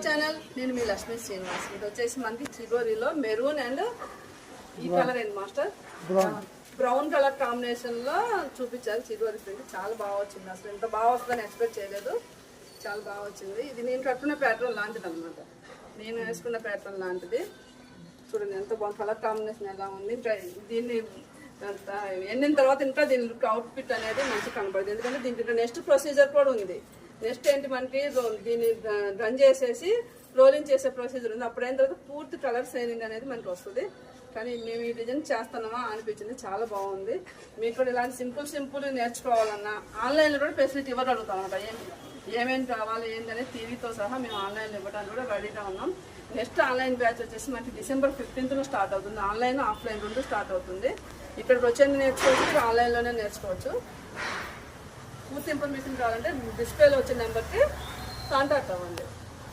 Channel, నేను మీ లక్ష్మీ శ్రీనివాస్. ఇది వచ్చేసి మనకి చిగోరిలో మెరూన్ అండ్ ఈ కలర్ ఏంటి మాస్టర్, బ్రౌన్ కలర్ కాంబినేషన్ లో చూపించారు. చిగోరి ప్రింట్ చాలా బాగా వచ్చింది. అసలు ఎంత బాగా వస్తుందని ఎక్స్పెక్ట్ చేయలేదు. చాలా బాగా వచ్చింది. ఇది నేను కట్టుకున్న ప్యాటర్న్ లాంటిది అనమాట. నేను వేసుకున్న ప్యాటర్న్ లాంటిది. చూడండి ఎంత బాగుంది. కలర్ కాంబినేషన్ ఎలా ఉంది. దీన్ని ఎండిన తర్వాత ఇంకా దీని అవుట్ఫిట్ అనేది మంచిగా కనపడుతుంది. ఎందుకంటే దీనికి నెక్స్ట్ ప్రొసీజర్ కూడా ఉంది. నెక్స్ట్ ఏంటి మనకి దీన్ని రన్ చేసేసి రోలింగ్ చేసే ప్రొసీజర్ ఉంది. అప్పుడైన తర్వాత పూర్తి కలర్ షైనింగ్ అనేది మనకి వస్తుంది. కానీ మేము ఈ డిజైన్ చేస్తున్నామా అనిపించింది. చాలా బాగుంది. మీకు కూడా ఇలాంటి సింపుల్ నేర్చుకోవాలన్నా ఆన్లైన్లో కూడా ఫెసిలిటీ ఇవ్వడం అడుగుతాం అనమాట. ఏమేమి కావాలి ఏంటనేది టీవీతో సహా మేము ఆన్లైన్లో ఇవ్వడానికి కూడా రెడీగా ఉన్నాం. నెక్స్ట్ ఆన్లైన్ బ్యాచ్ వచ్చేసి మనకి December 15th స్టార్ట్ అవుతుంది. ఆన్లైన్ ఆఫ్లైన్ రెండు స్టార్ట్ అవుతుంది. ఇక్కడికి వచ్చేది నేర్చుకోవచ్చు, మీరు ఆన్లైన్లోనే నేర్చుకోవచ్చు. పూర్తి ఇన్ఫర్మేషన్ కావాలంటే డిస్ప్లేలో వచ్చే నెంబర్కి కాంటాక్ట్ అవ్వండి.